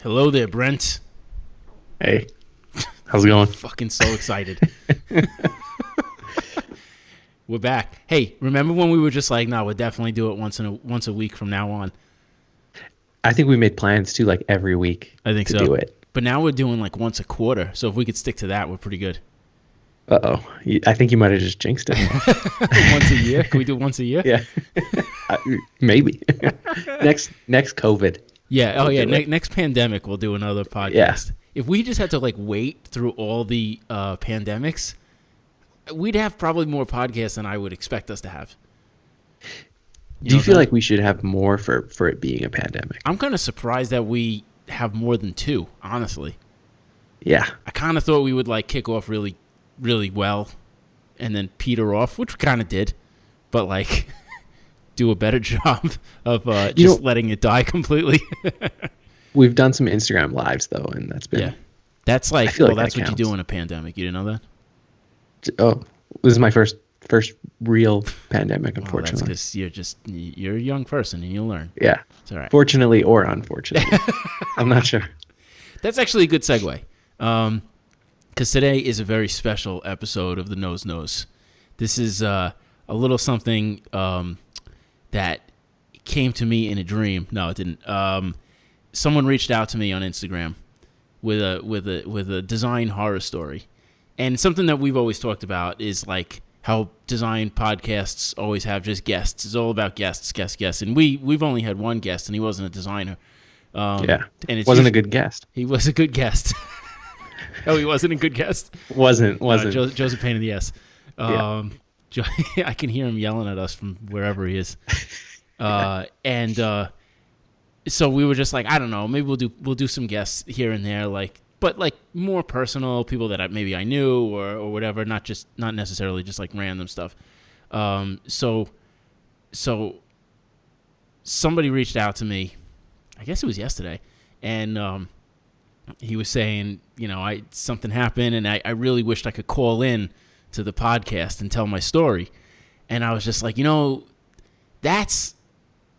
Hello there, Brent. Hey, how's it going? Fucking so excited. We're back. Hey, remember when we were just like, no, we'll definitely do it once a week from now on? I think we made plans too, like every week. I think to so. do it. But now we're doing like once a quarter. So if we could stick to that, we're pretty good. Uh-oh. I think you might have just jinxed it. Once a year? Can we do it once a year? Yeah. Maybe. Next COVID. Yeah. Oh, We'll yeah. do it. Next pandemic, we'll do another podcast. Yeah. If we just had to like wait through all the pandemics, we'd have probably more podcasts than I would expect us to have. Do you feel like we should have more for it being a pandemic? I'm kind of surprised that we have more than two, honestly. Yeah. I kind of thought we would like kick off really, really well and then peter off, which we kind of did, but like do a better job of just letting it die completely. We've done some Instagram lives though, and that's been... Yeah. That's like, feel well, like that's that what you counts. do in a pandemic. You didn't know that? Oh, this is my first real pandemic, Well, that's unfortunately. because you're a young person and you'll learn. Yeah. It's all right. Fortunately or unfortunately. I'm not sure. That's actually a good segue. Because today is a very special episode of the Nose Knows. This is a little something that came to me in a dream. No, it didn't. Someone reached out to me on Instagram with a design horror story, and something that we've always talked about is like how design podcasts always have just guests. It's all about guests, and we've only had one guest, and he wasn't a designer. Yeah. And it Wasn't a good guest. He was a good guest. Oh, he wasn't a good guest? Wasn't. Joe's a pain in the ass. Yeah. I can hear him yelling at us from wherever he is. So we were just like, I don't know, maybe we'll do some guests here and there, but more personal people that maybe I knew or whatever, not necessarily just like random stuff. So somebody reached out to me, I guess it was yesterday, and he was saying, something happened, and I really wished I could call in to the podcast and tell my story. And I was just like, that's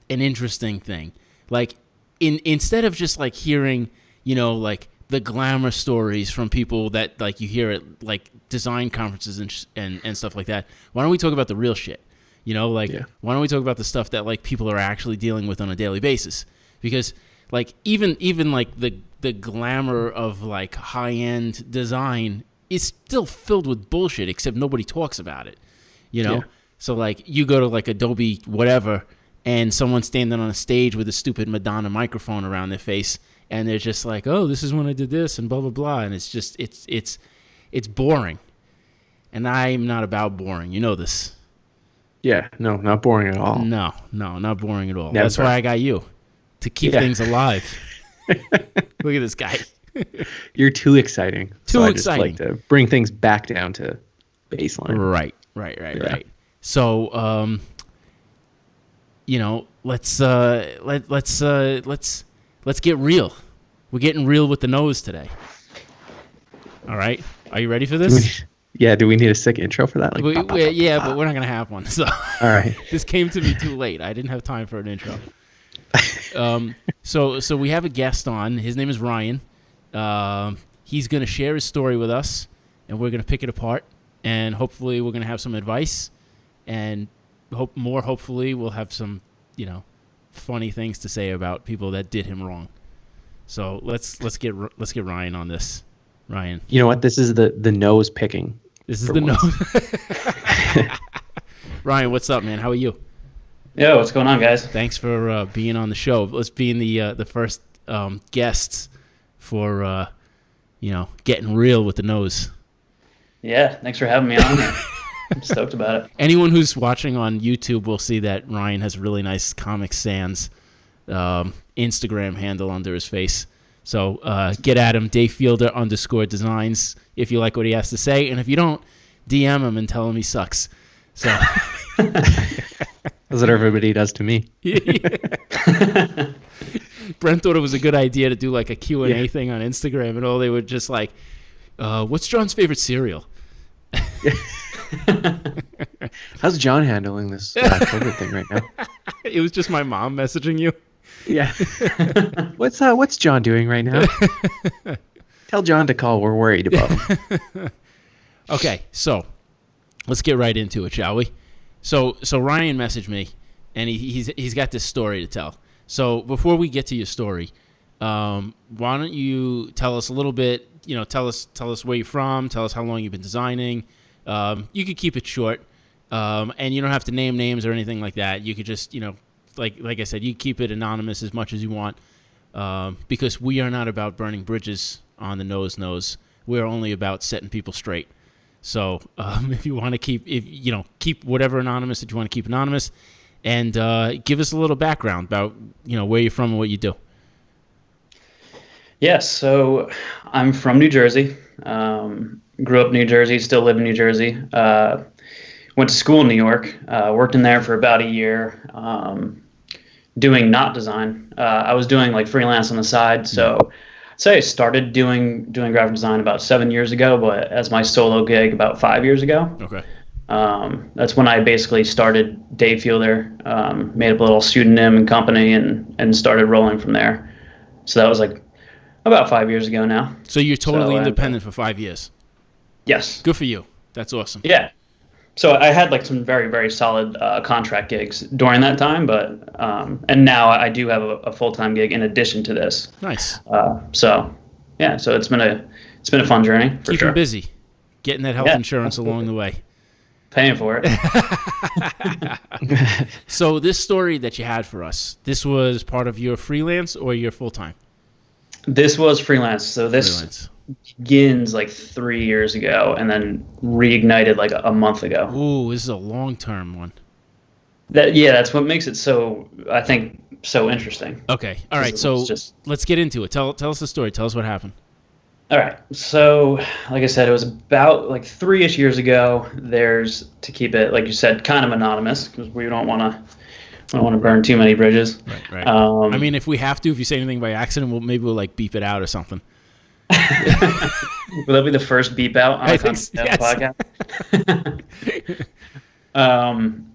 an interesting thing. Like, instead of just like hearing, like the glamour stories from people that like you hear at like design conferences and stuff like that, why don't we talk about the real shit? Why don't we talk about the stuff that like people are actually dealing with on a daily basis? Because like even like the glamour of like high-end design is still filled with bullshit, except nobody talks about it, Yeah. So like you go to like Adobe whatever, and someone's standing on a stage with a stupid Madonna microphone around their face, and they're just like, oh, this is when I did this and blah blah blah, and it's just it's boring, and I'm not about boring, this. Yeah. No, not boring at all. No, not boring at all. Never. That's why I got you, to keep things alive. Look at this guy. You're too exciting. Too so exciting. I just like to bring things back down to baseline. Right. So, let's get real. We're getting real with the nose today. All right. Are you ready for this? Do we need a sick intro for that? Like, But we're not gonna have one. So, all right. This came to me too late. I didn't have time for an intro. So we have a guest on. His name is Ryan. He's gonna share his story with us, and we're gonna pick it apart. And hopefully, we're gonna have some advice, and hopefully, we'll have some, funny things to say about people that did him wrong. So let's get Ryan on this. Ryan, You know what? This is the nose picking. this is the nose. Ryan, what's up, man? How are you? Yo, what's going on, guys? Thanks for being on the show. Let's being the first guests for getting real with the nose. Yeah, thanks for having me on here. I'm stoked about it. Anyone who's watching on YouTube will see that Ryan has a really nice Comic Sans Instagram handle under his face. So get at him, Dayfielder_designs, if you like what he has to say. And if you don't, DM him and tell him he sucks. So That's what everybody does to me. Brent thought it was a good idea to do like a Q&A thing on Instagram, and all they would just like, what's John's favorite cereal? How's John handling this COVID thing right now? It was just my mom messaging you. Yeah. What's John doing right now? Tell John to call. We're worried about him. Okay, so let's get right into it, shall we? So Ryan messaged me, and he's got this story to tell. So before we get to your story, why don't you tell us a little bit? Tell us where you're from. Tell us how long you've been designing. You could keep it short, and you don't have to name names or anything like that. You could just, like I said, you keep it anonymous as much as you want, because we are not about burning bridges on the nose. We're only about setting people straight. So if you want to keep whatever anonymous that you want to keep anonymous, and give us a little background about where you're from and what you do. Yes, so I'm from New Jersey. Grew up in New Jersey, still live in New Jersey. Went to school in New York. Worked in there for about a year, doing not design. I was doing like freelance on the side. So I'd say I started doing graphic design about 7 years ago, but as my solo gig about 5 years ago. Okay. That's when I basically started Dave Fielder, made up a little pseudonym and company, and started rolling from there. So that was like about 5 years ago now. So you're totally independent for 5 years? Yes. Good for you. That's awesome. Yeah. So I had like some very, very solid contract gigs during that time, but and now I do have a full-time gig in addition to this. Nice. So it's been a fun journey for Keeping sure. busy, getting that health insurance along the way. Paying for it. So this story that you had for us, this was part of your freelance or your full-time? This was freelance. So this begins like 3 years ago and then reignited like a month ago. Ooh, this is a long-term one. That's what makes it so, I think, so interesting. Okay. All right. So let's get into it. Tell us the story. Tell us what happened. All right. So, like I said, it was about like 3-ish years ago. To keep it, like you said, kind of anonymous because we don't want to burn too many bridges. Right. I mean, if we have to, if you say anything by accident, we'll like beep it out or something. Will that be the first beep out on the podcast?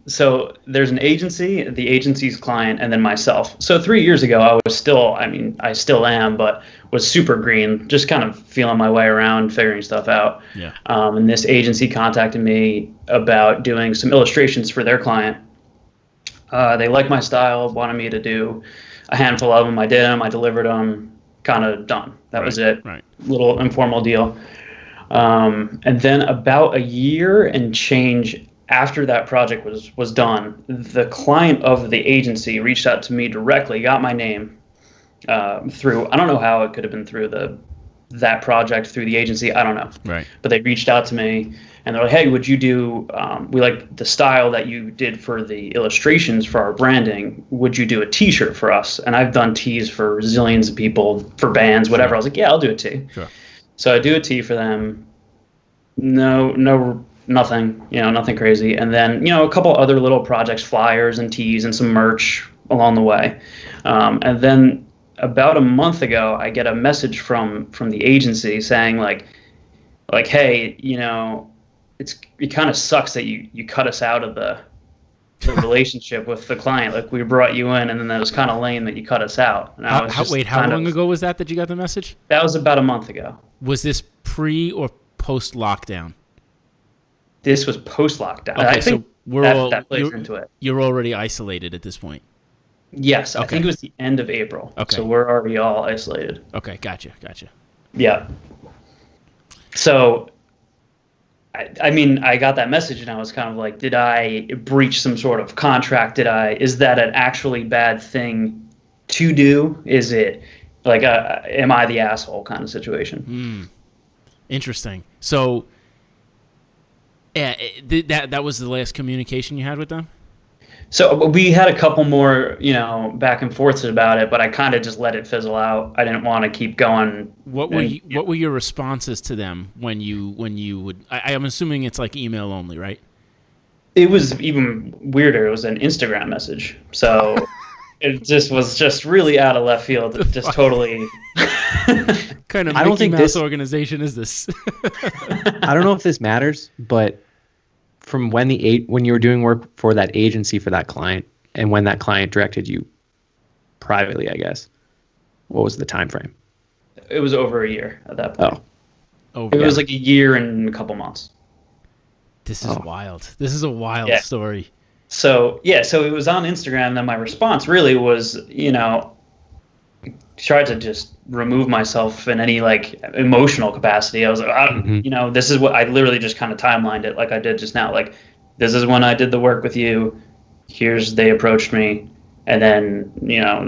So there's an agency, the agency's client, and then myself. So 3 years ago, I still am, but was super green, just kind of feeling my way around, figuring stuff out. Yeah. And this agency contacted me about doing some illustrations for their client. They liked my style, wanted me to do a handful of them. I did them, I delivered them, kind of done. That was it. Right. Little informal deal. And then about a year and change after that project was done, the client of the agency reached out to me directly, got my name through, I don't know how it could have been through that project, through the agency, I don't know. Right. But they reached out to me and they're like, hey, would you do, we like the style that you did for the illustrations for our branding, would you do a t-shirt for us? And I've done tees for zillions of people, for bands, whatever. Sure. I was like, yeah, I'll do a tee. Sure. So I do a tee for them. Nothing, nothing crazy. And then, a couple other little projects, flyers and tees and some merch along the way. And then about a month ago, I get a message from the agency saying like, hey, it kind of sucks that you cut us out of the relationship with the client. Like we brought you in and then that was kind of lame that you cut us out. And how long ago was that you got the message? That was about a month ago. Was this pre or post lockdown? This was post lockdown. Okay, I think so that plays into it. You're already isolated at this point. Yes, okay. I think it was the end of April. Okay. So we're already all isolated. Okay, gotcha. Yeah. So, I got that message and I was kind of like, did I breach some sort of contract? Is that an actually bad thing to do? Is it like am I the asshole kind of situation? Interesting. So, that was the last communication you had with them? So we had a couple more, back and forths about it, but I kind of just let it fizzle out. I didn't want to keep going. What were your responses to them when you would? I'm assuming it's like email only, right? It was even weirder. It was an Instagram message, so it was really out of left field. Just totally. Kind of Mickey Mouse organization is this? I don't know if this matters, but from when you were doing work for that agency for that client and when that client directed you privately, I guess. What was the time frame? It was over a year at that point. Oh, It was like a year and a couple months. This is wild. This is a wild story. So it was on Instagram. And then my response really was, tried to just remove myself in any like emotional capacity. I was like, this is what I literally just kind of timelined it like I did just now. Like, this is when I did the work with you. They approached me, and then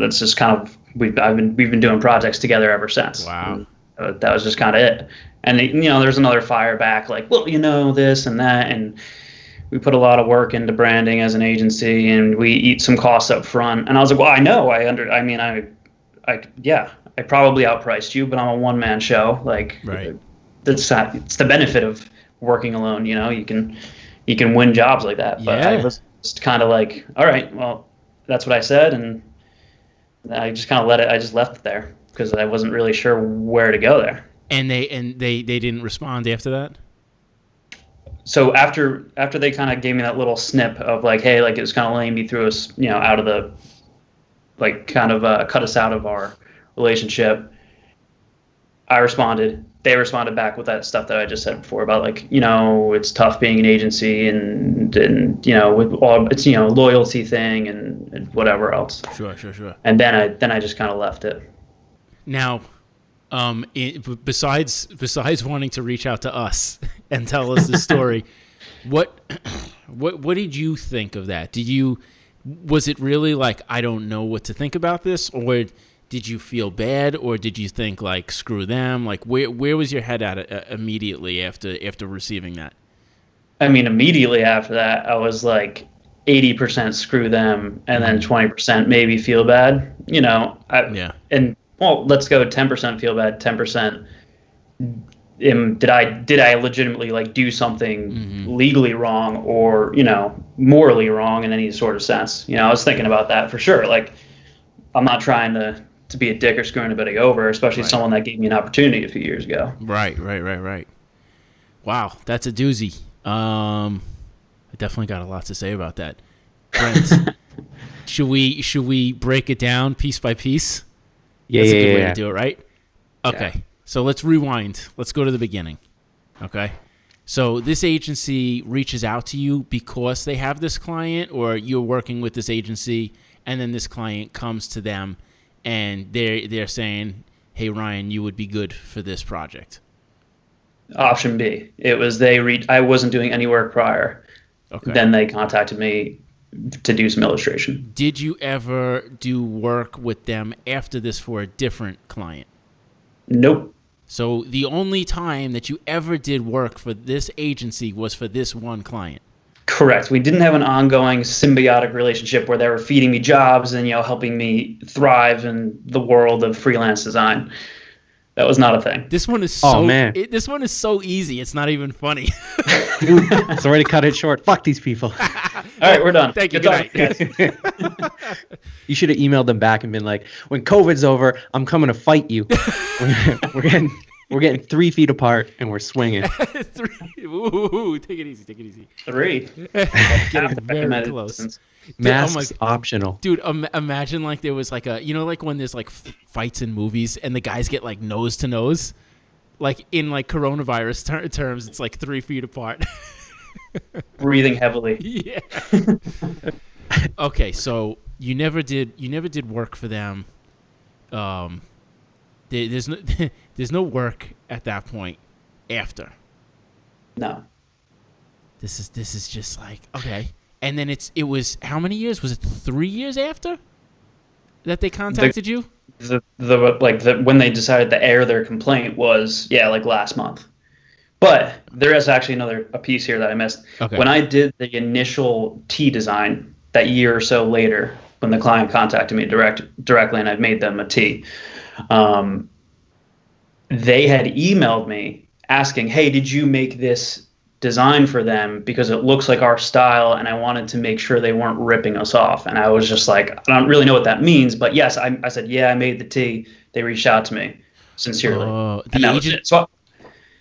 that's just kind of we've been doing projects together ever since. Wow. And, that was just kind of it. And there's another fire back like, well, this and that, and we put a lot of work into branding as an agency, and we eat some costs up front. And I was like, well, I know, I probably outpriced you, but I'm a one-man show. Like, right. It's the benefit of working alone. You can win jobs like that. But I was just kind of like, all right, well, that's what I said, and I just kind of let it. I just left it there because I wasn't really sure where to go there. And they didn't respond after that? So after they kind of gave me that little snip of like, hey, like it was kind of laying me through us, out of the, like kind of cut us out of our relationship, I responded. They responded back with that stuff that I just said before about like, it's tough being an agency and with all it's, loyalty thing and whatever else. Sure. And then I just kind of left it. Now, besides wanting to reach out to us and tell us the story, what did you think of that? Was it really like, I don't know what to think about this, or did you feel bad, or did you think like, screw them? Like, where was your head at immediately after receiving that? I mean, immediately after that, I was like 80% screw them, and then 20% maybe feel bad. And well, let's go 10% feel bad, 10%. Did I legitimately like do something legally wrong or morally wrong in any sort of sense? I was thinking about that for sure. Like, I'm not trying to be a dick or screw anybody over, especially someone that gave me an opportunity a few years ago. Right. Wow, that's a doozy. I definitely got a lot to say about that. Brent, should we break it down piece by piece? That's a good way to do it, right? Okay. Yeah. So let's rewind. Let's go to the beginning. Okay. So this agency reaches out to you because they have this client, or you're working with this agency and then this client comes to them and they're saying, hey, Ryan, you would be good for this project. Option B. It was I wasn't doing any work prior. Okay. Then they contacted me to do some illustration. Did you ever do work with them after this for a different client? Nope. So the only time that you ever did work for this agency was for this one client? Correct. We didn't have an ongoing symbiotic relationship where they were feeding me jobs and helping me thrive in the world of freelance design. That was not a thing. This one is this one is so easy. It's not even funny. Sorry to cut it short. Fuck these people. All right, we're done. Thank you. Good night. You should have emailed them back and been like, when COVID's over, I'm coming to fight you. We're getting 3 feet apart and we're swinging. 3. Ooh, take it easy. 3. Getting very close. Masks optional. Dude, imagine like there was like like when there's like fights in movies and the guys get like nose to nose, like in like coronavirus terms, it's like 3 feet apart. Breathing heavily. Yeah. Okay, so you never did work for them. There's no work at that point after. No. This is just like, okay. And then it was how many years? Was it 3 years after that they contacted you? When they decided to air their complaint was like last month. But there is actually a piece here that I missed. Okay. When I did the initial tee design that year or so later, when the client contacted me directly and I'd made them a tee, they had emailed me asking, hey, did you make this design for them, because it looks like our style and I wanted to make sure they weren't ripping us off. And I was just like, I don't really know what that means, but yes, I said, yeah, I made the tee. They reached out to me sincerely.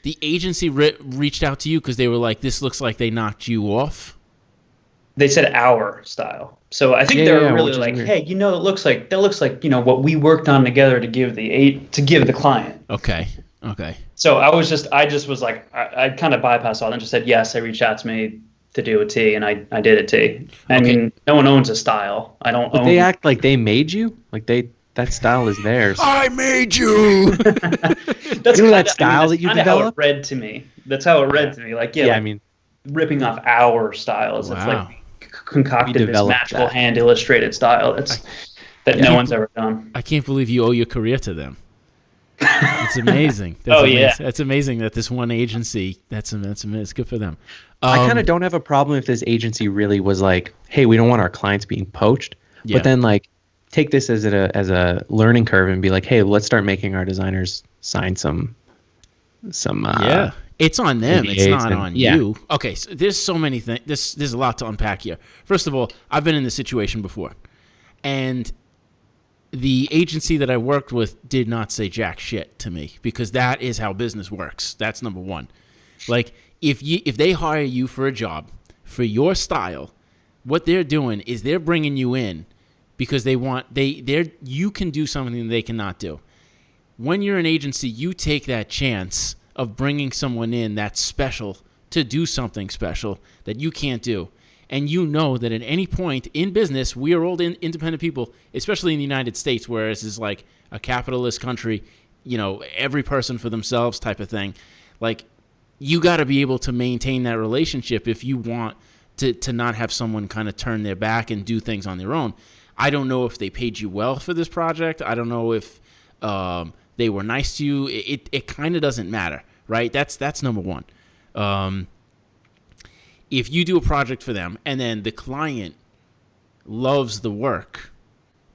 The agency reached out to you because they were like, this looks like they knocked you off? They said our style. So I think Yeah, they're yeah, really which is like, weird. hey, that looks like what we worked on together to give the client. Okay. Okay. So I just was like, I kind of bypassed all that and just said yes. They reached out to me to do a tee, and I did a tee. I Okay. mean, no one owns a style. I don't But they own. act like they made you. Like that style is theirs. I made you. That's You know kinda, that style that you kinda how it developed? read to me. That's how it read to me. Like, yeah, Yeah, like I mean, ripping off our styles. It's Wow. like concocted this developed magical that. hand illustrated style that no one's ever done. I can't believe you owe your career to them. It's amazing. That's Oh, amazing. yeah. That's amazing that this one agency. That's it's good for them. I kind of don't have a problem if this agency really was like, hey, we don't want our clients being poached, Yeah. but then like take this as a learning curve and be like, hey, let's start making our designers sign some Yeah, it's on them. It's NDAs not and- on yeah. you. Okay, so there's so many things. There's a lot to unpack here. First of all, I've been in this situation before, and the agency that I worked with did not say jack shit to me because that is how business works. That's number one. Like if they hire you for a job for your style, what they're doing is they're bringing you in because you can do something they cannot do. When you're an agency, you take that chance of bringing someone in that's special to do something special that you can't do. And you know that at any point in business, we are all independent people, especially in the United States, where this is like a capitalist country, every person for themselves type of thing. Like, you got to be able to maintain that relationship if you want to not have someone kind of turn their back and do things on their own. I don't know if they paid you well for this project. I don't know if they were nice to you. It kind of doesn't matter, right? That's number one. If you do a project for them and then the client loves the work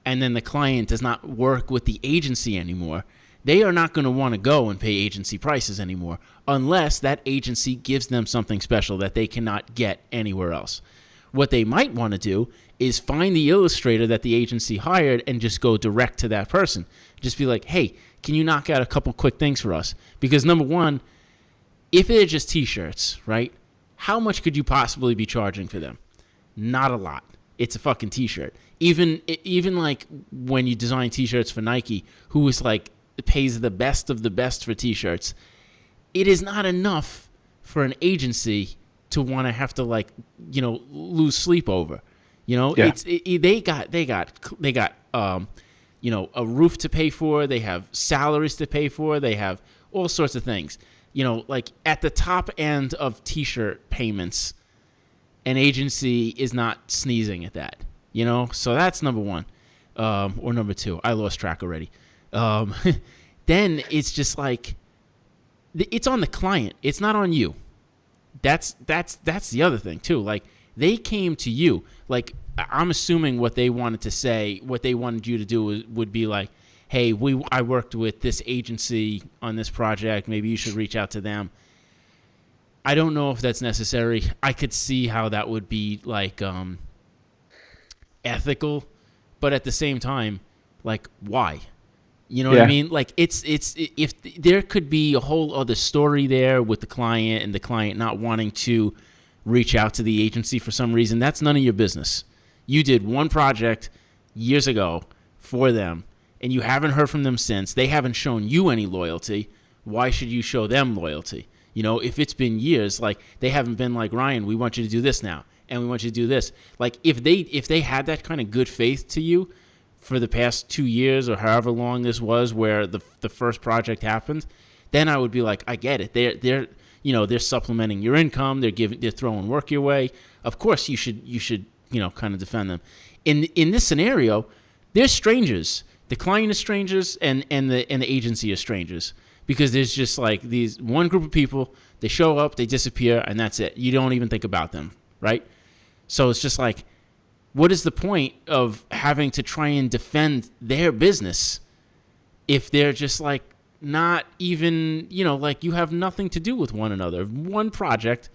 and then the client does not work with the agency anymore, they are not going to want to go and pay agency prices anymore unless that agency gives them something special that they cannot get anywhere else. What they might want to do is find the illustrator that the agency hired and just go direct to that person. Just be like, hey, can you knock out a couple quick things for us? Because number one, if they're just t-shirts, right? How much could you possibly be charging for them? Not a lot. It's a fucking t-shirt. Even like when you design t-shirts for Nike, who is like pays the best of the best for t-shirts, it is not enough for an agency to want to have to lose sleep over. Yeah. They got a roof to pay for. They have salaries to pay for. They have all sorts of things. Like at the top end of t-shirt payments, an agency is not sneezing at that, So that's number one, or number two. I lost track already. Then it's just like, it's on the client. It's not on you. That's the other thing too. Like they came to you. Like I'm assuming what they wanted to say, what they wanted you to do would be like, hey, I worked with this agency on this project. Maybe you should reach out to them. I don't know if that's necessary. I could see how that would be like ethical, but at the same time, like why? You know what I mean? Like it's if there could be a whole other story there with the client and the client not wanting to reach out to the agency for some reason. That's none of your business. You did one project years ago for them, and you haven't heard from them since. They haven't shown you any loyalty. Why should you show them loyalty? If it's been years, like they haven't been like, Ryan, we want you to do this now, and we want you to do this. Like if they had that kind of good faith to you for the past 2 years or however long this was, where the first project happened, then I would be like, I get it. They're supplementing your income. They're throwing work your way. Of course, you should kind of defend them. In this scenario, they're strangers. The client is strangers, and the agency is strangers, because there's just like these one group of people. They show up, they disappear, and that's it. You don't even think about them, right? So it's just like, what is the point of having to try and defend their business if they're just like not even, like you have nothing to do with one another? One project,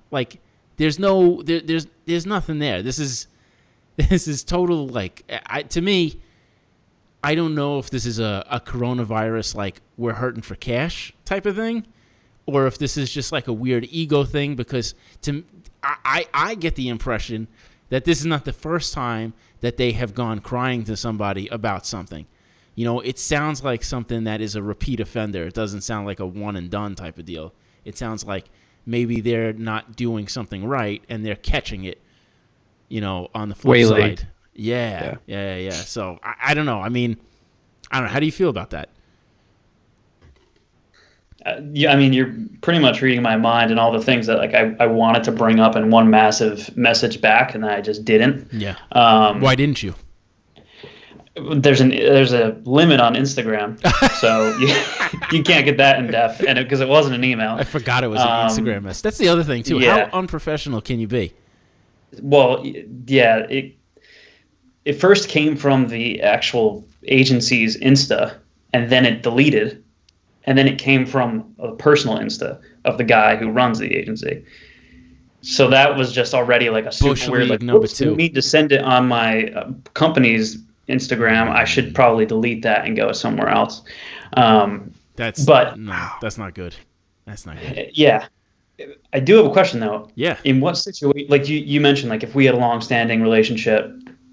like there's nothing there. This is total, like, to me, I don't know if this is a coronavirus, like we're hurting for cash type of thing, or if this is just like a weird ego thing, because I get the impression that this is not the first time that they have gone crying to somebody about something. You know, it sounds like something that is a repeat offender. It doesn't sound like a one and done type of deal. It sounds like maybe they're not doing something right and they're catching it, you know, on the flip side. Late. Yeah. So I don't know. I mean, I don't know. How do you feel about that? Yeah, I mean, you're pretty much reading my mind and all the things that like I wanted to bring up in one massive message back, and I just didn't. Yeah. Why didn't you? There's a limit on Instagram, so you can't get that in depth, and because it wasn't an email. I forgot it was an Instagram message. That's the other thing too. Yeah. How unprofessional can you be? Well, yeah, it first came from the actual agency's Insta, and then it deleted. And then it came from a personal Insta of the guy who runs the agency. So that was just already like a super Bush weird, like, League number oops, 2. I need to send it on my company's Instagram. I should probably delete that and go somewhere else. That's not good. That's not good. Yeah. I do have a question though. Yeah. In what situation, like you mentioned, like if we had a long-standing relationship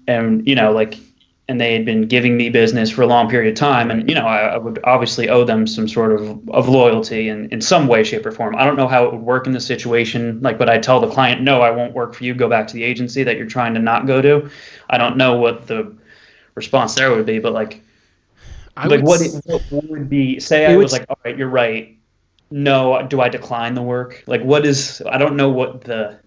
and, you know, like, and they had been giving me business for a long period of time. And, you know, I would obviously owe them some sort of loyalty in some way, shape, or form. I don't know how it would work in this situation. Like, would I tell the client, no, I won't work for you, go back to the agency that you're trying to not go to? I don't know what the response there would be, but like, what would be, say I was like, all right, you're right. No, do I decline the work? Like, I don't know what the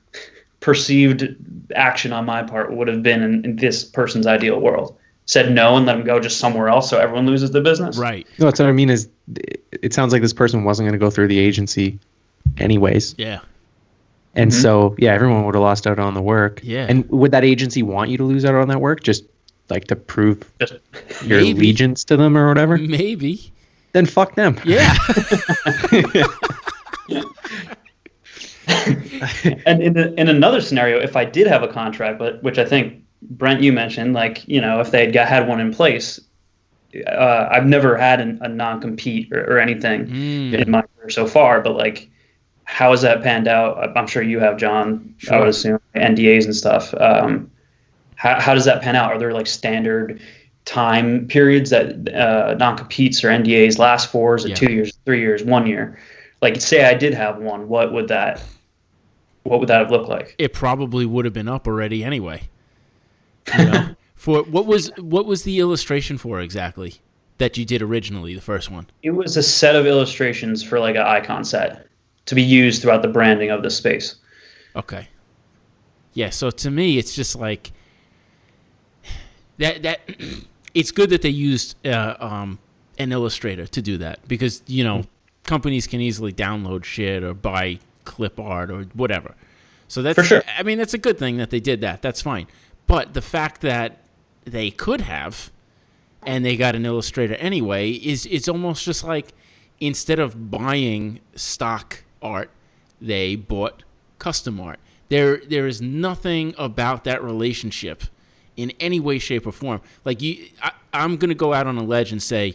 perceived action on my part would have been in this person's ideal world. Said no and let them go just somewhere else so everyone loses the business. Right. No, that's what I mean is it sounds like this person wasn't going to go through the agency anyways. Yeah. And so, yeah, everyone would have lost out on the work. Yeah. And would that agency want you to lose out on that work just like to prove your Maybe. allegiance to them or whatever? Maybe. Then fuck them. Yeah. And in another scenario, if I did have a contract, but which I think Brent, you mentioned, like, you know, if they had one in place, I've never had a non-compete or anything in my career so far, but like, how has that panned out? I'm sure you have, John. Sure. I would assume NDAs and stuff. How does that pan out? Are there like standard time periods that non-competes or NDAs last for? Is it 2 years, 3 years, 1 year? Like, say I did have one, what would that have looked like? It probably would have been up already anyway. You know, for what was the illustration for exactly that you did originally, the first one? It was a set of illustrations for like an icon set to be used throughout the branding of the space. Okay. Yeah, so to me, it's just like that. It's good that they used an illustrator to do that because, you know, companies can easily download shit or buy clip art or whatever. So that's for sure. I mean, that's a good thing that they did that. That's fine. But the fact that they could have and they got an illustrator anyway it's almost just like instead of buying stock art, they bought custom art. There is nothing about that relationship in any way, shape, or form. Like I'm going to go out on a ledge and say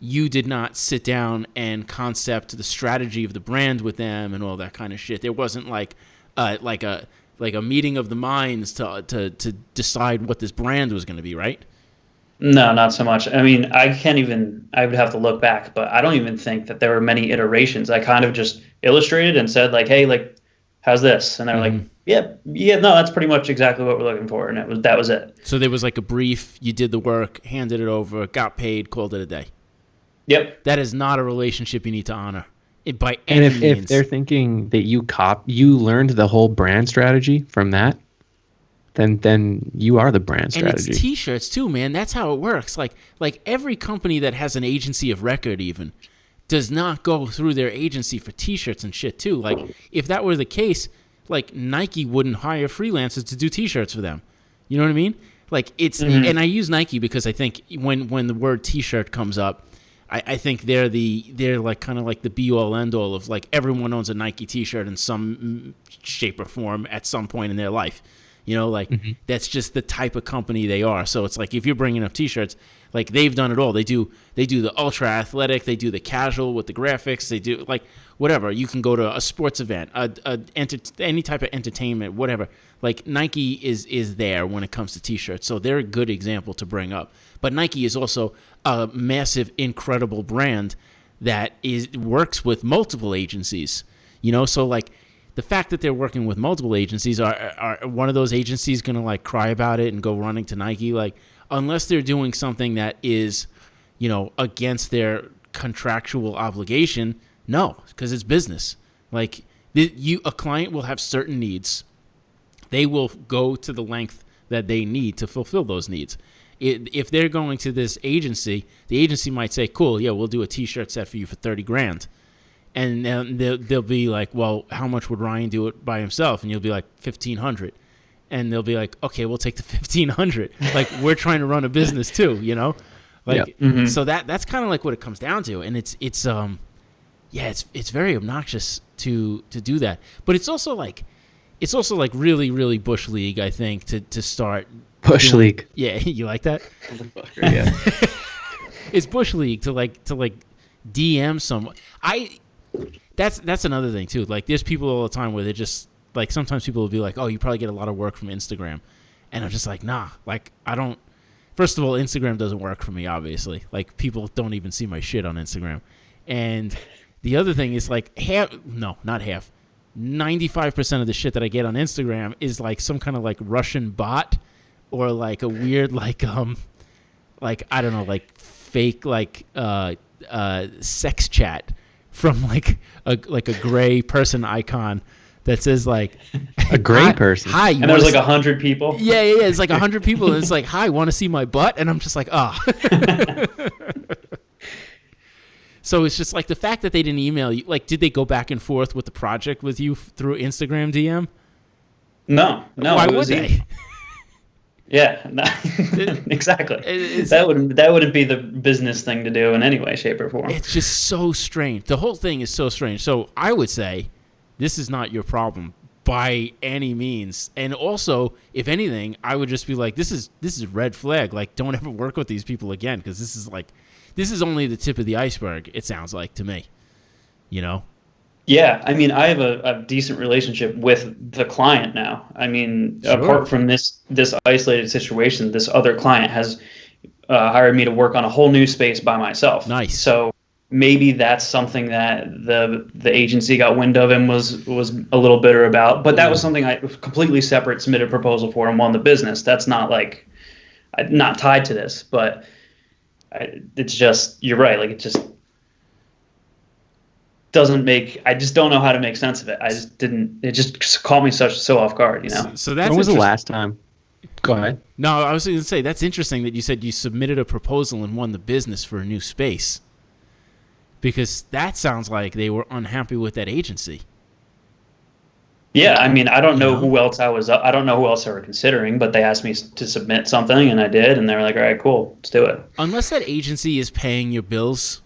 you did not sit down and concept the strategy of the brand with them and all that kind of shit. There wasn't like a meeting of the minds to decide what this brand was going to be, right? No, not so much. I mean, I would have to look back, but I don't even think that there were many iterations. I kind of just illustrated and said like, hey, like, how's this? And they're like, yeah, no, that's pretty much exactly what we're looking for. And that was it. So there was like a brief, you did the work, handed it over, got paid, called it a day. Yep. That is not a relationship you need to honor. By any And means. if they're thinking that you learned the whole brand strategy from that, then you are the brand strategy. And it's T-shirts too, man. That's how it works. Like every company that has an agency of record even does not go through their agency for T-shirts and shit too. Like if that were the case, like Nike wouldn't hire freelancers to do T-shirts for them. You know what I mean? Like it's and I use Nike because I think when the word T-shirt comes up, I think they're like kind of like the be all end all of like everyone owns a Nike T-shirt in some shape or form at some point in their life. You know, like that's just the type of company they are. So it's like if you're bringing up T-shirts, like they've done it all. They do the ultra athletic, they do the casual with the graphics, they do like whatever. You can go to a sports event, any type of entertainment, whatever. Like Nike is there when it comes to T-shirts, so they're a good example to bring up. But Nike is also a massive, incredible brand that works with multiple agencies. You know, so like the fact that they're working with multiple agencies, are one of those agencies going to like cry about it and go running to Nike? Like, unless they're doing something that is, you know, against their contractual obligation, no, because it's business. Like a client will have certain needs. They will go to the length that they need to fulfill those needs. If they're going to this agency, the agency might say, cool, yeah, we'll do a T-shirt set for you for $30,000. And then they'll be like, well, how much would Ryan do it by himself? And you'll be like, $1,500. And they'll be like, okay, we'll take the $1,500. Like, we're trying to run a business too, you know? Like, so that's kind of like what it comes down to. And it's very obnoxious to do that. But it's also like really, really Bush League, I think, to start Bush League. Yeah, you like that? Yeah. It's Bush League to DM someone. That's another thing too. Like, there's people all the time where they're just like, sometimes people will be like, oh, you probably get a lot of work from Instagram. And I'm just like, nah, like I don't. First of all, Instagram doesn't work for me, obviously. Like, people don't even see my shit on Instagram. And the other thing is like 95% of the shit that I get on Instagram is like some kind of like Russian bot or like a weird like I don't know, like fake like sex chat from like a gray person icon that says like a gray person. Hi, and there's like 100 people. Yeah. It's like 100 people, and it's like, hi, want to see my butt? And I'm just like, So it's just like the fact that they didn't email you. Like, did they go back and forth with the project with you through Instagram DM? No. Why would they? Yeah, no, exactly. That wouldn't be the business thing to do in any way, shape, or form. It's just so strange. The whole thing is so strange. So I would say this is not your problem by any means. And also, if anything, I would just be like, this is red flag. Like, don't ever work with these people again, because this is only the tip of the iceberg, it sounds like to me. You know? Yeah, I mean, I have a decent relationship with the client now. I mean, sure. Apart from this isolated situation, this other client has hired me to work on a whole new space by myself. Nice. So maybe that's something that the agency got wind of and was a little bitter about. But that was something I completely separate submitted a proposal for and won the business. That's not tied to this, but it's just, you're right. Like, it just doesn't make, I just don't know how to make sense of it. It just caught me so off guard, you know? So that's when was the last time? Go ahead. No, I was going to say, that's interesting that you said you submitted a proposal and won the business for a new space, because that sounds like they were unhappy with that agency. Yeah, I mean, I don't know who else I don't know who else they were considering, but they asked me to submit something, and I did, and they were like, all right, cool, let's do it. Unless that agency is paying your bills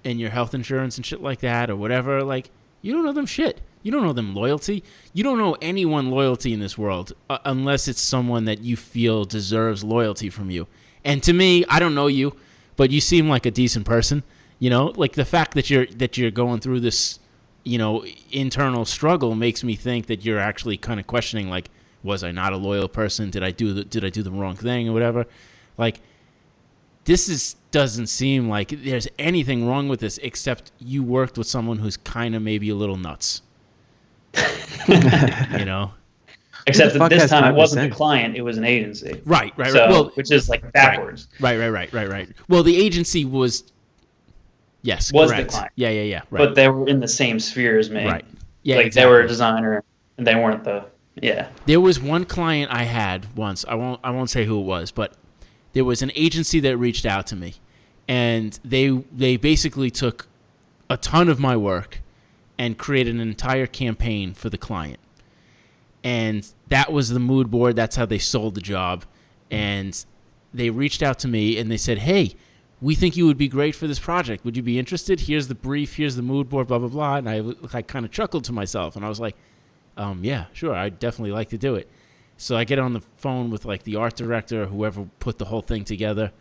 and your health insurance and shit like that or whatever, like, you don't know them shit. You don't know them loyalty. You don't know anyone loyalty in this world unless it's someone that you feel deserves loyalty from you. And to me, I don't know you, but you seem like a decent person. You know, like the fact that you're going through this, you know, internal struggle makes me think that you're actually kind of questioning, like, was I not a loyal person? Did I do the wrong thing or whatever? Like, doesn't seem like there's anything wrong with this, except you worked with someone who's kind of maybe a little nuts. You know? Except that this time it wasn't the client, it was an agency. Right. So, well, which is like backwards. Right. Well, the agency was correct. The client. Yeah. Right. But they were in the same sphere as me. Right. Yeah, like exactly. They were a designer and they weren't There was one client I had once, I won't say who it was, but there was an agency that reached out to me, and they basically took a ton of my work and created an entire campaign for the client. And that was the mood board. That's how they sold the job. And they reached out to me and they said, hey, we think you would be great for this project. Would you be interested? Here's the brief. Here's the mood board, blah, blah, blah. And I kind of chuckled to myself. And I was like, yeah, sure. I'd definitely like to do it. So I get on the phone with like the art director or whoever put the whole thing together.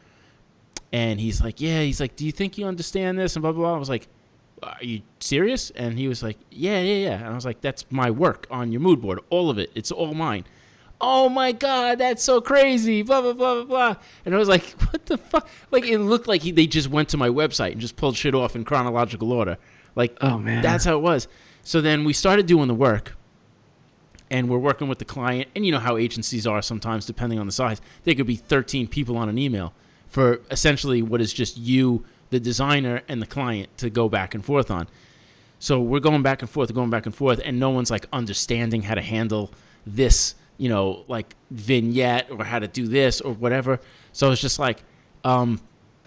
And he's like, do you think you understand this? And blah, blah, blah. I was like, are you serious? And he was like, yeah. And I was like, that's my work on your mood board. All of it. It's all mine. Oh my God, that's so crazy. Blah, blah, blah, blah, blah. And I was like, what the fuck? Like, it looked like they just went to my website and just pulled shit off in chronological order. Like, oh man, that's how it was. So then we started doing the work. And we're working with the client. And you know how agencies are sometimes, depending on the size. There could be 13 people on an email for essentially what is just you, the designer, and the client to go back and forth on. So we're going back and forth, and no one's like understanding how to handle this, like vignette or how to do this or whatever. So it's just like,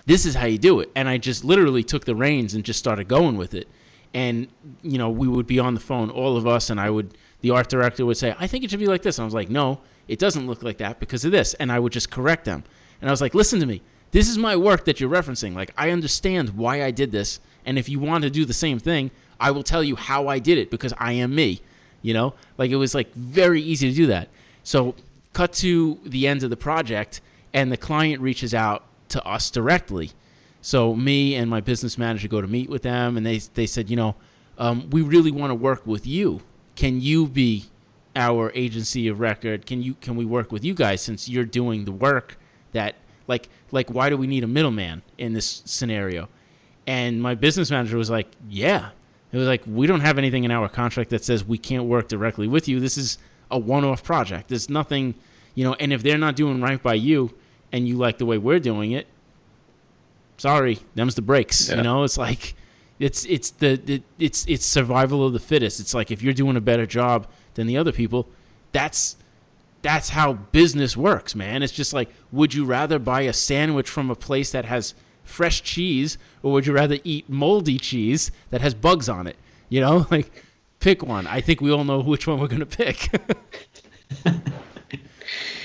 this is how you do it. And I just literally took the reins and just started going with it. And, we would be on the phone, all of us, and the art director would say, I think it should be like this. And I was like, no, it doesn't look like that because of this. And I would just correct them. And I was like, listen to me. This is my work that you're referencing. Like, I understand why I did this. And if you want to do the same thing, I will tell you how I did it because I am me. Like it was like very easy to do that. So cut to the end of the project and the client reaches out to us directly. So me and my business manager go to meet with them and they said, we really want to work with you. Can you be our agency of record? Can we work with you guys since you're doing the work that like why do we need a middleman in this scenario? And my business manager was like, yeah. It was like, we don't have anything in our contract that says we can't work directly with you. This is a one-off project. There's nothing, and if they're not doing right by you and you like the way we're doing it, sorry, them's the breaks. Yeah. It's like it's survival of the fittest. It's like if you're doing a better job than the other people, that's how business works, man. It's just like, would you rather buy a sandwich from a place that has fresh cheese, or would you rather eat moldy cheese that has bugs on it? Like, pick one. I think we all know which one we're gonna pick.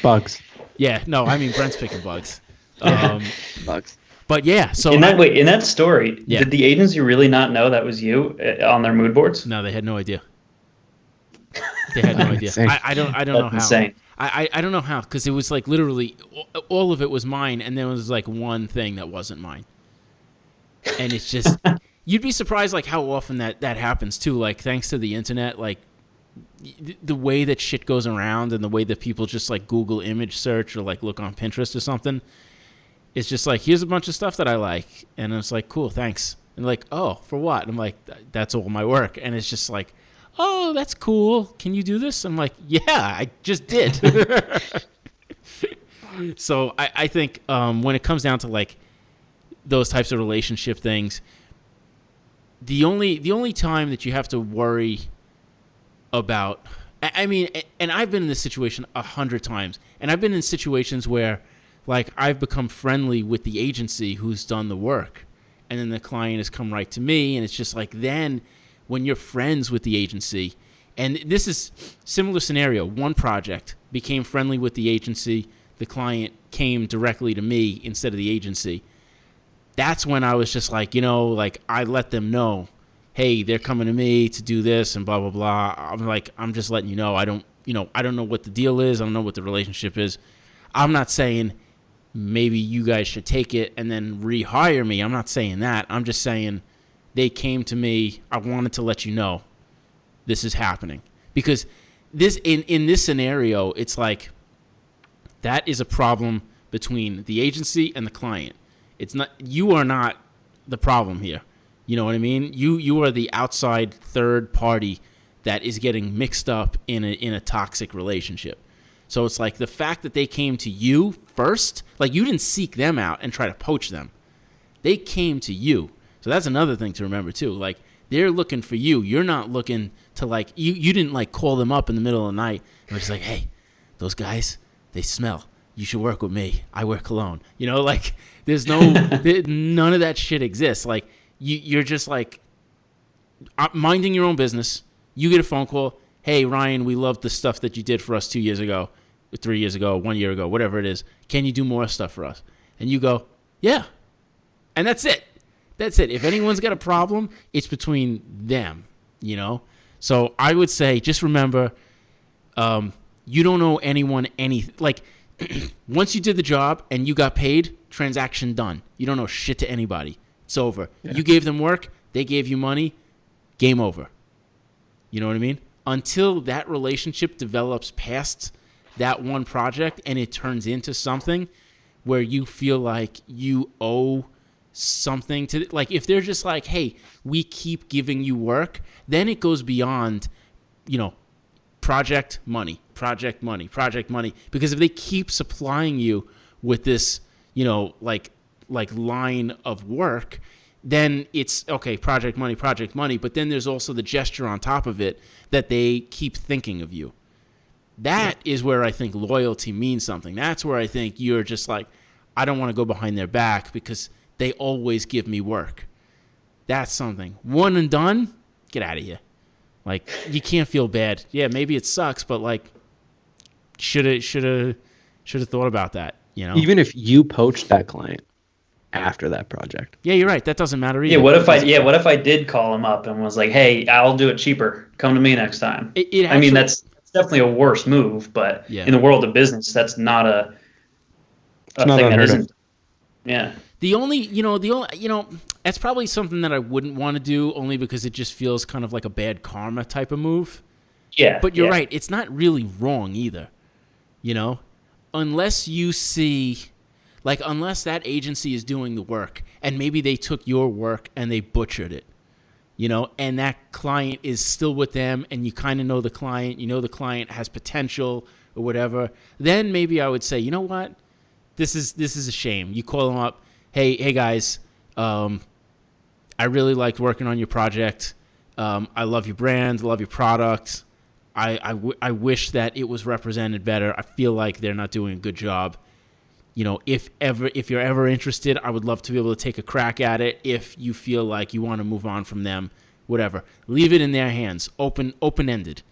Bugs. Yeah, no, I mean Brent's picking bugs. Bugs. But yeah, so in that story, Yeah. did the agency really not know that was you on their mood boards? No, they had no idea. They had no idea. Insane. I don't know how. Insane. I don't know how, because it was like literally all of it was mine, and there was like one thing that wasn't mine. And it's just, you'd be surprised like how often that happens too. Like thanks to the internet, like the way that shit goes around and the way that people just like Google image search or like look on Pinterest or something. It's just like, here's a bunch of stuff that I like. And it's like, cool, thanks. And like, oh, for what? And I'm like, that's all my work. And it's just like, oh, that's cool. Can you do this? I'm like, yeah, I just did. So I think when it comes down to like those types of relationship things, the only time that you have to worry about, I mean, and I've been in this situation 100 times, and I've been in situations where like I've become friendly with the agency who's done the work, and then the client has come right to me, and it's just like, then when you're friends with the agency, and this is similar scenario, one project became friendly with the agency, the client came directly to me instead of the agency. That's when I was just like, like I let them know, hey, they're coming to me to do this and blah, blah, blah. I'm like, I'm just letting you know. I don't know what the deal is. I don't know what the relationship is. I'm not saying maybe you guys should take it and then rehire me. I'm not saying that. I'm just saying they came to me. I wanted to let you know this is happening, because this in this scenario, it's like that is a problem between the agency and the client. It's not, you are not the problem here. You know what I mean? You are the outside third party that is getting mixed up in a toxic relationship. So it's like the fact that they came to you first, like you didn't seek them out and try to poach them. They came to you. So that's another thing to remember too. Like they're looking for you. You're not looking to like, you didn't like call them up in the middle of the night and was like, hey, those guys, they smell. You should work with me. I wear cologne. Like there's none of that shit exists. Like you're just like minding your own business. You get a phone call. Hey, Ryan, we love the stuff that you did for us 2 years ago, 3 years ago, 1 year ago, whatever it is. Can you do more stuff for us? And you go, yeah. And that's it. That's it. If anyone's got a problem, it's between them, So I would say just remember, you don't owe anyone anything. Like, once you did the job and you got paid, transaction done. You don't owe shit to anybody. It's over. Yeah. You gave them work, they gave you money, game over. You know what I mean? Until that relationship develops past that one project and it turns into something where you feel like you owe something to, like, if they're just like, hey, we keep giving you work, then it goes beyond, project money. Because if they keep supplying you with this, like line of work, then it's okay, project money. But then there's also the gesture on top of it that they keep thinking of you. That is where I think loyalty means something. That's where I think you're just like, I don't want to go behind their back because they always give me work. That's something. One and done, get out of here. Like, you can't feel bad. Yeah, maybe it sucks, but like, should have thought about that. Even if you poached that client after that project. Yeah, you're right. That doesn't matter either. What if I did call him up and was like, hey, I'll do it cheaper. Come to me next time. That's definitely a worse move, but in the world of business, that's not a thing that isn't. Yeah. That's probably something that I wouldn't want to do, only because it just feels kind of like a bad karma type of move. Yeah. But you're right. It's not really wrong either. Unless you see, like, unless that agency is doing the work and maybe they took your work and they butchered it, and that client is still with them and you kind of know the client, the client has potential or whatever, then maybe I would say, you know what? This is a shame. You call them up, hey guys, I really liked working on your project. I love your brand, love your product. I wish that it was represented better. I feel like they're not doing a good job. If you're ever interested, I would love to be able to take a crack at it. If you feel like you want to move on from them, whatever, leave it in their hands, open-ended.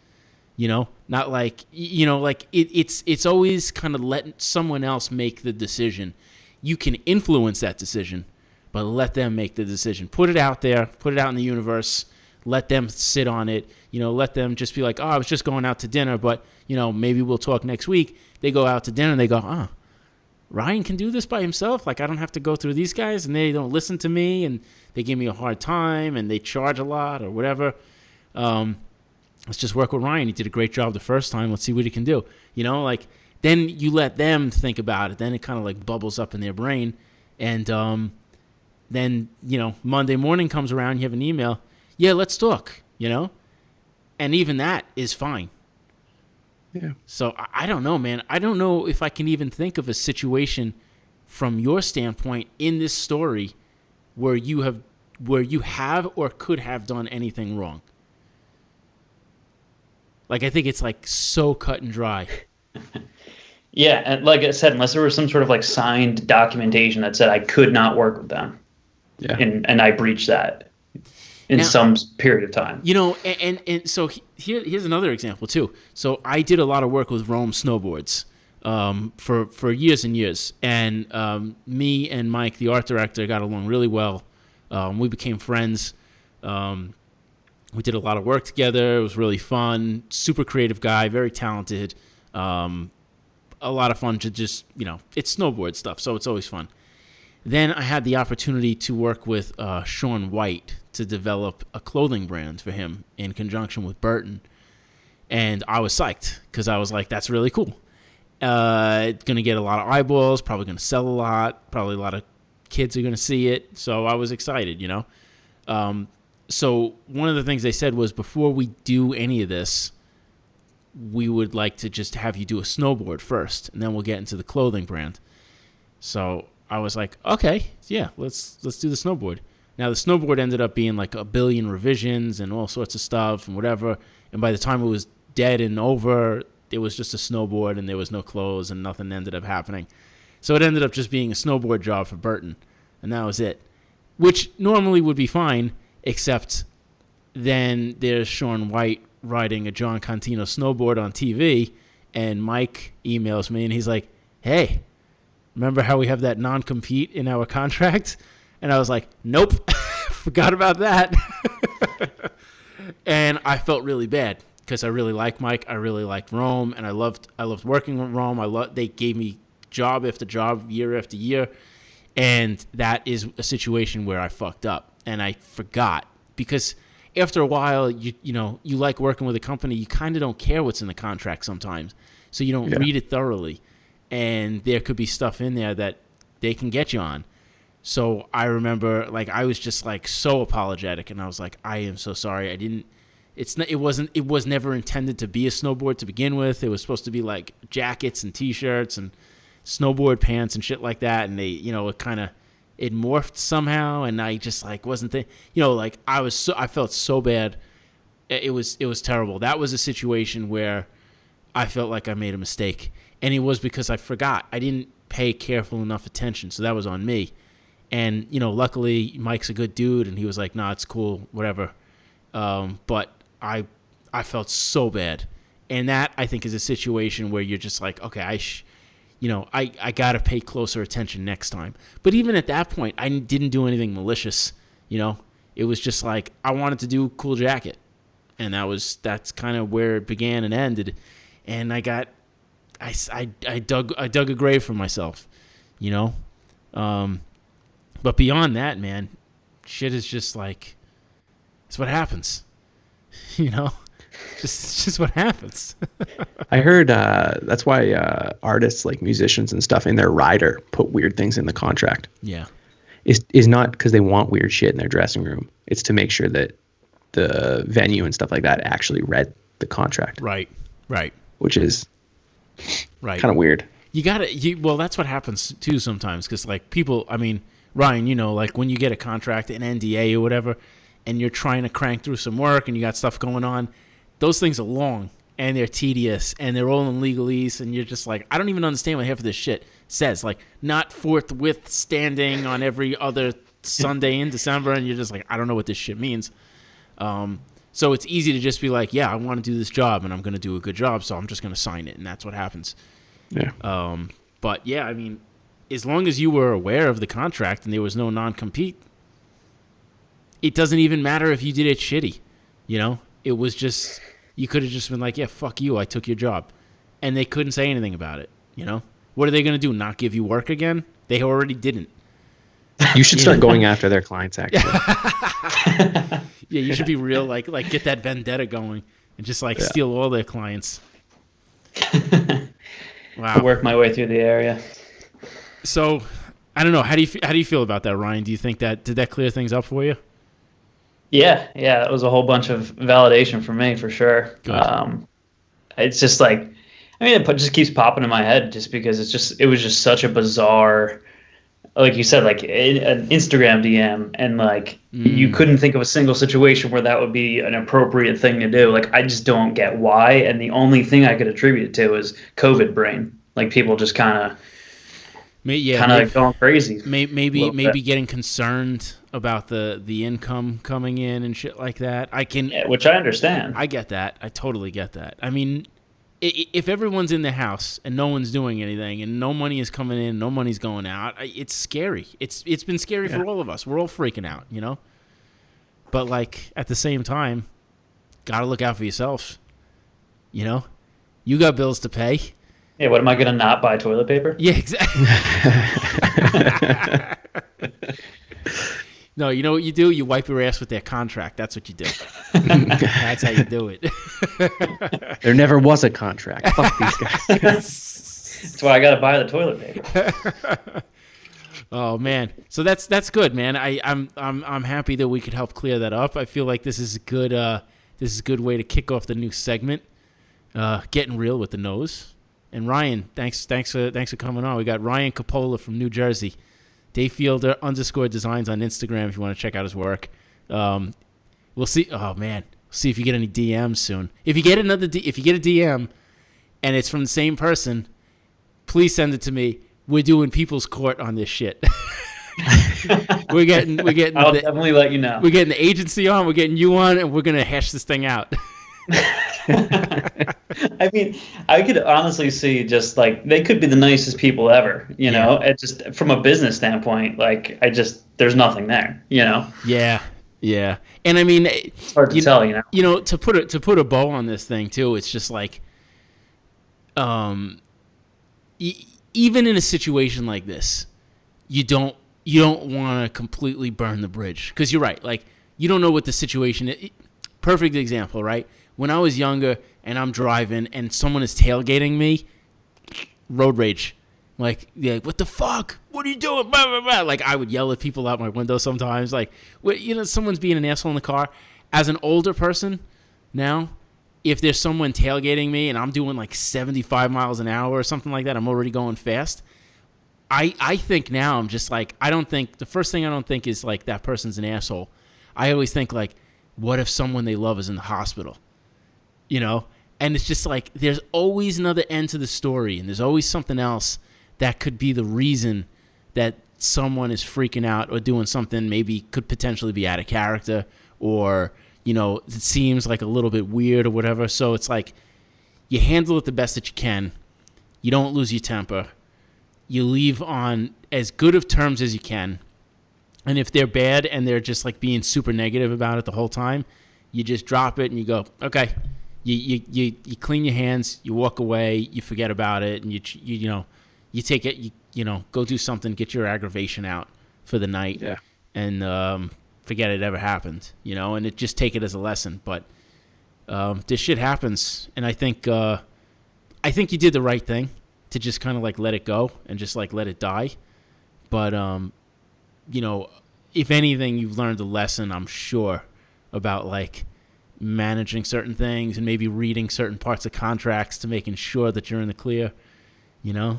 Not like, it's always kind of letting someone else make the decision. You can influence that decision, but let them make the decision. Put it out there, put it out in the universe, let them sit on it, let them just be like, oh, I was just going out to dinner, but, maybe we'll talk next week. They go out to dinner and they go, Ryan can do this by himself. Like, I don't have to go through these guys and they don't listen to me and they give me a hard time and they charge a lot or whatever. Let's just work with Ryan. He did a great job the first time. Let's see what he can do. Then you let them think about it. Then it kind of like bubbles up in their brain. And then, Monday morning comes around, you have an email. Yeah, let's talk, And even that is fine. Yeah. So I don't know, man. I don't know if I can even think of a situation from your standpoint in this story where you have or could have done anything wrong. Like, I think it's like so cut and dry. Yeah, and like I said, unless there was some sort of like signed documentation that said I could not work with them. Yeah. And I breached that in some period of time. And so here's another example too. So I did a lot of work with Rome snowboards for years and years. And me and Mike, the art director, got along really well. We became friends. We did a lot of work together. It was really fun. Super creative guy, very talented. A lot of fun to just, it's snowboard stuff, so it's always fun. Then I had the opportunity to work with Sean White to develop a clothing brand for him in conjunction with Burton. And I was psyched because I was like, that's really cool. It's going to get a lot of eyeballs, probably going to sell a lot, probably a lot of kids are going to see it. So I was excited, So one of the things they said was, before we do any of this, we would like to just have you do a snowboard first, and then we'll get into the clothing brand. So I was like, okay, yeah, let's do the snowboard. Now, the snowboard ended up being like 1 billion revisions and all sorts of stuff and whatever. And by the time it was dead and over, it was just a snowboard and there was no clothes and nothing ended up happening. So it ended up just being a snowboard job for Burton, and that was it, which normally would be fine, except then there's Sean White riding a John Contino snowboard on TV, and Mike emails me and he's like, hey, remember how we have that non-compete in our contract? And I was like, nope, forgot about that. And I felt really bad. because I really like Mike. I really liked Rome, and I loved working with Rome. They gave me job after job, year after year, and that is a situation where I fucked up and I forgot, because after a while, you like working with a company, you kind of don't care what's in the contract sometimes, so you don't read it thoroughly, and there could be stuff in there that they can get you on. So I remember, like, I was just like so apologetic, and I was like, I am so sorry. It was never intended to be a snowboard to begin with. It was supposed to be like jackets and t-shirts and snowboard pants and shit like that. And they, it morphed somehow. And I just like, wasn't like I felt so bad. It was terrible. That was a situation where I felt like I made a mistake, and it was because I forgot. I didn't pay careful enough attention. So that was on me. And, luckily Mike's a good dude, and he was like, nah, it's cool, whatever. But I felt so bad. And that, I think, is a situation where you're just like, okay, I got to pay closer attention next time. But even at that point, I didn't do anything malicious. It was just like, I wanted to do Cool Jacket. And that's kind of where it began and ended. And I dug a grave for myself, but beyond that, man, shit is just like, it's what happens, it's just what happens. I heard that's why artists, like musicians and stuff, in their rider put weird things in the contract. Yeah. Is not because they want weird shit in their dressing room. It's to make sure that the venue and stuff like that actually read the contract. Right. Which is right. Kind of weird. Well, that's what happens too sometimes, because like people, I mean, Ryan, like when you get a contract, an NDA or whatever, and you're trying to crank through some work and you got stuff going on, those things are long and they're tedious and they're all in legalese, and you're just like, I don't even understand what half of this shit says. Like, not forthwith standing on every other Sunday in December, and you're just like, I don't know what this shit means. So it's easy to just be like, yeah, I want to do this job and I'm going to do a good job, so I'm just going to sign it, and that's what happens. Yeah. But yeah, I mean, as long as you were aware of the contract and there was no non-compete, it doesn't even matter if you did it shitty. It was just, you could have just been like, yeah, fuck you, I took your job. And they couldn't say anything about it. What are they going to do? Not give you work again? They already didn't. You should start going after their clients, actually. Yeah, you should be real, like get that vendetta going and just steal all their clients. Wow. Work my way through the area. So, I don't know. How do you feel about that, Ryan? Do you think did that clear things up for you? Yeah, it was a whole bunch of validation for me, for sure. Good. It's just like, it just keeps popping in my head, just because it was just such a bizarre, like you said, like an Instagram DM, and like you couldn't think of a single situation where that would be an appropriate thing to do. Like, I just don't get why, and the only thing I could attribute it to is COVID brain. Like, people just kind of going crazy. Maybe getting concerned about the income coming in and shit like that. Which I understand. I get that. I totally get that. I mean, if everyone's in the house and no one's doing anything and no money is coming in, no money's going out, it's scary. It's been scary for all of us. We're all freaking out, But like, at the same time, gotta look out for yourself. You got bills to pay. Yeah, what am I gonna not buy toilet paper? Yeah, exactly. No, you know what you do? You wipe your ass with their contract. That's what you do. That's how you do it. There never was a contract. Fuck these guys. That's why I got to buy the toilet paper. Oh man, so that's good, man. I'm happy that we could help clear that up. I feel like this is a good way to kick off the new segment, Gettin Real with the Nose. And Ryan, thanks for coming on. We got Ryan Coppola from New Jersey. Dayfielder _designs on Instagram if you want to check out his work. We'll see. Oh man, see if you get any DMs soon. If you get a DM and it's from the same person, please send it to me. We're doing people's court on this shit. we're getting. I'll definitely let you know. We're getting the agency on. We're getting you on, and we're gonna hash this thing out. I mean, I could honestly see just like they could be the nicest people ever, know. It just from a business standpoint, like there's nothing there, Yeah, Yeah, and I mean, It's hard to tell, you know. To put a bow on this thing too, it's just like, um, even in a situation like this, you don't want to completely burn the bridge, because you're right. Like, you don't know what the situation is. Perfect example, right? When I was younger and I'm driving and someone is tailgating me, road rage. Like, yeah, what the fuck? What are you doing? Blah, blah, blah. Like, I would yell at people out my window sometimes. Like, someone's being an asshole in the car. As an older person now, if there's someone tailgating me and I'm doing like 75 miles an hour or something like that, I'm already going fast. I think now I'm just like, the first thing I don't think is like that person's an asshole. I always think like, what if someone they love is in the hospital? And it's just like, there's always another end to the story, and there's always something else that could be the reason that someone is freaking out or doing something maybe could potentially be out of character, or, it seems like a little bit weird or whatever. So it's like, you handle it the best that you can. You don't lose your temper. You leave on as good of terms as you can. And if they're bad and they're just like being super negative about it the whole time, you just drop it and you go, okay. You clean your hands, you walk away, you forget about it, and you take it, go do something, get your aggravation out for the night, and forget it ever happened, and just take it as a lesson. But this shit happens, and I think you did the right thing to just kind of like let it go and just like let it die. But if anything, you've learned a lesson, I'm sure, about like managing certain things and maybe reading certain parts of contracts to making sure that you're in the clear. Yeah,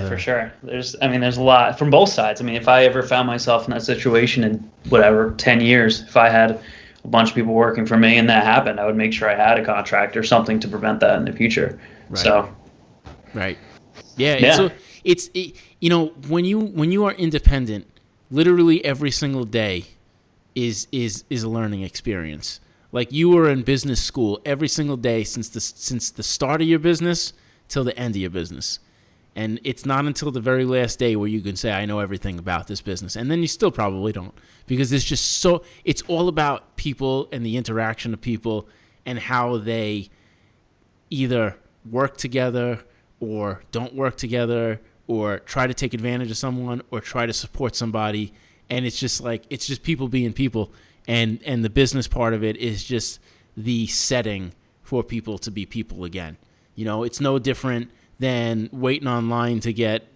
for sure. There's a lot from both sides. I mean, if I ever found myself in that situation in whatever 10 years, if I had a bunch of people working for me and that happened, I would make sure I had a contract or something to prevent that in the future. Right. So, right. Yeah. So it's when you are independent, literally every single day is a learning experience. Like, you were in business school every single day since the start of your business till the end of your business. And it's not until the very last day where you can say, I know everything about this business. And then you still probably don't, because it's all about people and the interaction of people and how they either work together or don't work together, or try to take advantage of someone or try to support somebody. And it's just people being people. And the business part of it is just the setting for people to be people again. It's no different than waiting online to get,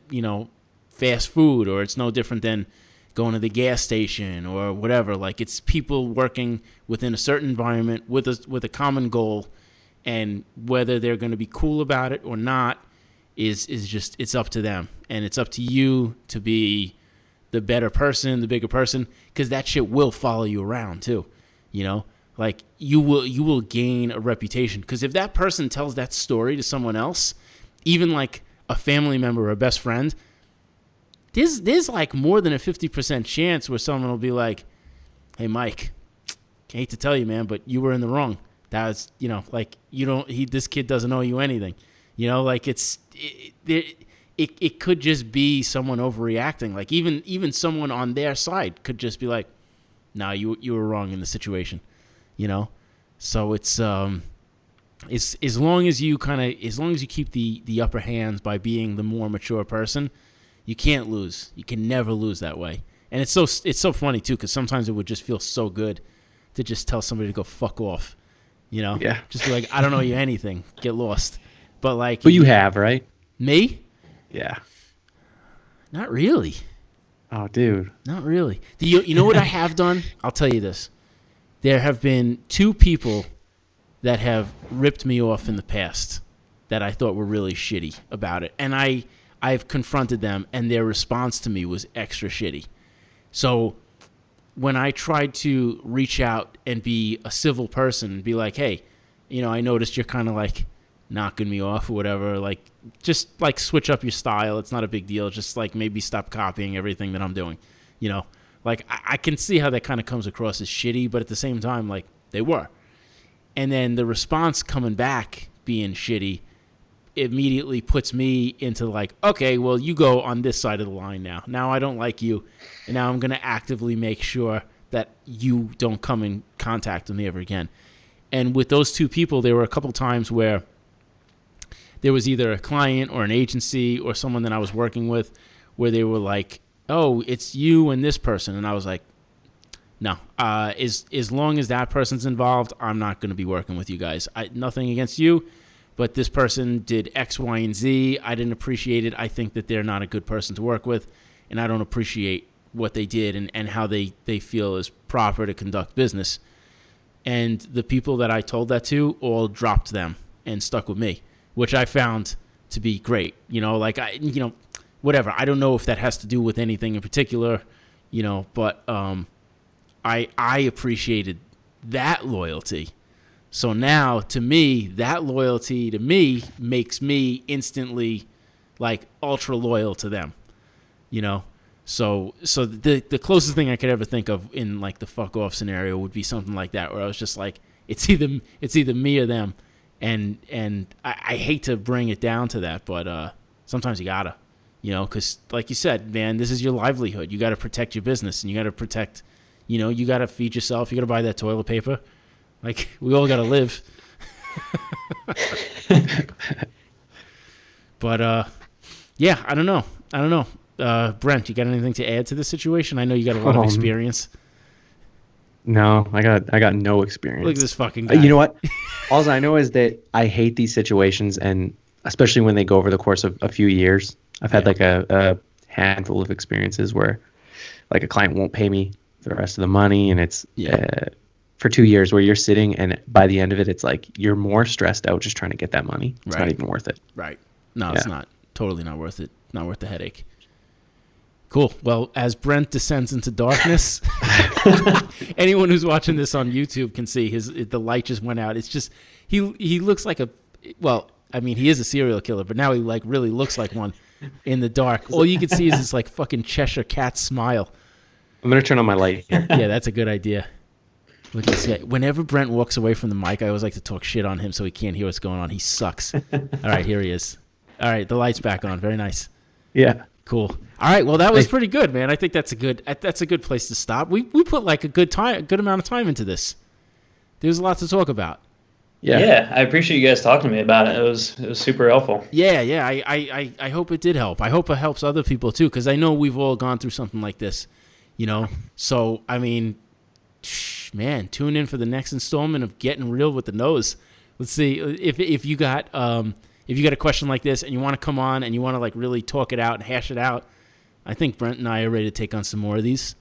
fast food, or it's no different than going to the gas station or whatever. Like, it's people working within a certain environment with a common goal, and whether they're going to be cool about it or not is just, it's up to them. And it's up to you to be the better person, the bigger person, because that shit will follow you around too. Like, you will gain a reputation, because if that person tells that story to someone else, even like a family member or a best friend, there's like more than a 50% chance where someone will be like, hey, Mike, I hate to tell you, man, but you were in the wrong. That was, like, this kid doesn't owe you anything. Like, it could just be someone overreacting. Like, even someone on their side could just be like, no, you were wrong in the situation. So it's as long as you keep the upper hands by being the more mature person, you can't lose. You can never lose that way. And it's so funny too, because sometimes it would just feel so good to just tell somebody to go fuck off. Yeah. Just be like, I don't owe you anything. Get lost. But you have, right? Me? Yeah. Not really. Oh, dude. Not really. You know what I have done? I'll tell you this. There have been 2 people that have ripped me off in the past that I thought were really shitty about it. And I've confronted them, and their response to me was extra shitty. So when I tried to reach out and be a civil person and be like, hey, I noticed you're kind of like knocking me off or whatever, like, just like switch up your style. It's not a big deal. Just like maybe stop copying everything that I'm doing. Like, I can see how that kind of comes across as shitty, but at the same time, like, they were. And then the response coming back being shitty immediately puts me into like, okay, well, you go on this side of the line now. Now I don't like you, and now I'm going to actively make sure that you don't come in contact with me ever again. And with those two people, there were a couple times where there was either a client or an agency or someone that I was working with where they were like, oh, it's you and this person. And I was like, no, as long as that person's involved, I'm not going to be working with you guys. Nothing against you, but this person did X, Y, and Z. I didn't appreciate it. I think that they're not a good person to work with, and I don't appreciate what they did and how they feel is proper to conduct business. And the people that I told that to all dropped them and stuck with me, which I found to be great. Whatever. I don't know if that has to do with anything in particular, but I appreciated that loyalty. So now, to me, that loyalty to me makes me instantly like ultra loyal to them, So the closest thing I could ever think of in like the fuck off scenario would be something like that, where I was just like, it's either me or them, and I hate to bring it down to that, but sometimes you gotta, because like you said, man, this is your livelihood. You got to protect your business, and you got to protect, you got to feed yourself. You got to buy that toilet paper. Like, we all got to live. But yeah, I don't know. Brent, you got anything to add to this situation? I know you got a lot of experience. No, I got no experience. Look at this fucking guy. You know what? All I know is that I hate these situations, and especially when they go over the course of a few years. I've had like a handful of experiences where like a client won't pay me the rest of the money, and it's for 2 years where you're sitting, and by the end of it, it's like you're more stressed out just trying to get that money. It's not even worth it. Right. No, it's not. Totally not worth it. Not worth the headache. Cool. Well, as Brent descends into darkness, anyone who's watching this on YouTube can see the light just went out. It's just he looks like he is a serial killer, but now he like really looks like one in the dark. All you can see is this like fucking Cheshire cat smile. I'm gonna turn on my light here. Yeah, that's a good idea. Look at this guy. Whenever Brent walks away from the mic, I always like to talk shit on him so he can't hear what's going on. He sucks. All right, here he is. All right, the light's back on. Very nice. Yeah. Cool. All right. Well, that was pretty good, man. I think that's a good place to stop. We put like a good amount of time into this. There's a lot to talk about. Yeah. I appreciate you guys talking to me about it. It was super helpful. Yeah. I hope it did help. I hope it helps other people too, because I know we've all gone through something like this, So I mean, man, tune in for the next installment of Gettin Real with the Nose. Let's see if you got a question like this and you want to come on and you want to like really talk it out and hash it out. I think Brent and I are ready to take on some more of these.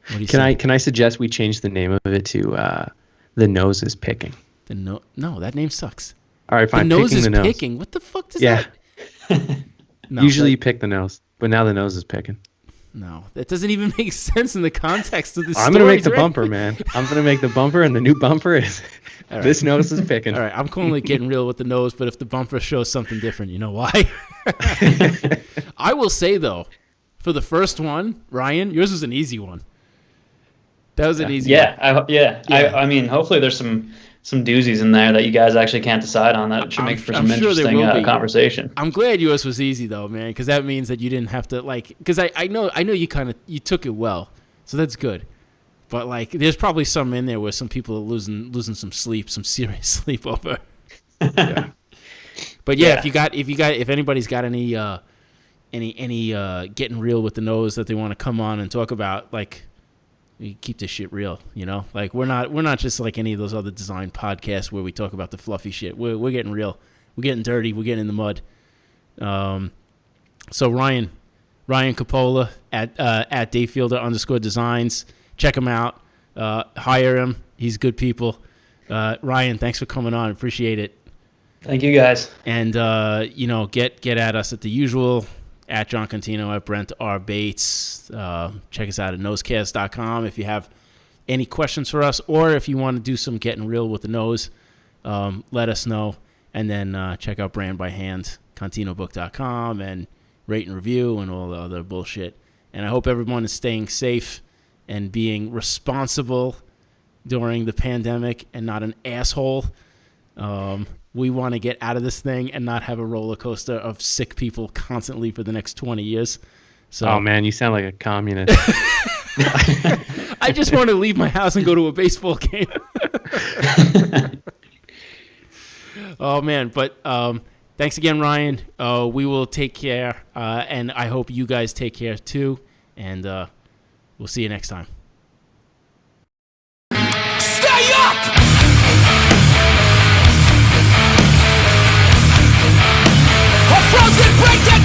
What do you say? Can I suggest we change the name of it to The Nose is Picking? No, that name sucks. All right, fine. The Nose is Picking. What the fuck does that? No, usually you pick the nose, but now the nose is picking. No, that doesn't even make sense in the context of the story. I'm going to make the bumper, man. I'm going to make the bumper, and the new bumper is This nose is picking. All right, I'm calling it Getting Real with the Nose, but if the bumper shows something different, you know why? I will say, though, for the first one, Ryan, yours was an easy one. That was an easy one. I mean, hopefully there's some doozies in there that you guys actually can't decide on. That should make for some interesting conversation. I'm glad yours was easy though, man, because that means that you didn't have to because I know you took it well, so that's good. But like, there's probably some in there where some people are losing some sleep, some serious sleep over. Yeah. But if anybody's got any Getting Real with the Nose that they want to come on and talk about, like, we keep this shit real, like we're not just like any of those other design podcasts where we talk about the fluffy shit. We're getting real. We're getting dirty. We're getting in the mud. So Ryan Coppola at Dayfielder_designs. Check him out. Hire him. He's good people. Ryan, thanks for coming on. Appreciate it. Thank you guys. And get at us at the usual. At John Contino, at Brent R. Bates. Check us out at nosecast.com if you have any questions for us, or if you want to do some Getting Real with the Nose, let us know. And then check out Brand by Hand, CantinoBook.com, and rate and review and all the other bullshit. And I hope everyone is staying safe and being responsible during the pandemic and not an asshole. We want to get out of this thing and not have a roller coaster of sick people constantly for the next 20 years. So, oh man, you sound like a communist. I just want to leave my house and go to a baseball game. Oh man, but thanks again, Ryan. We will take care, and I hope you guys take care too. And we'll see you next time. Stay up! A frozen break that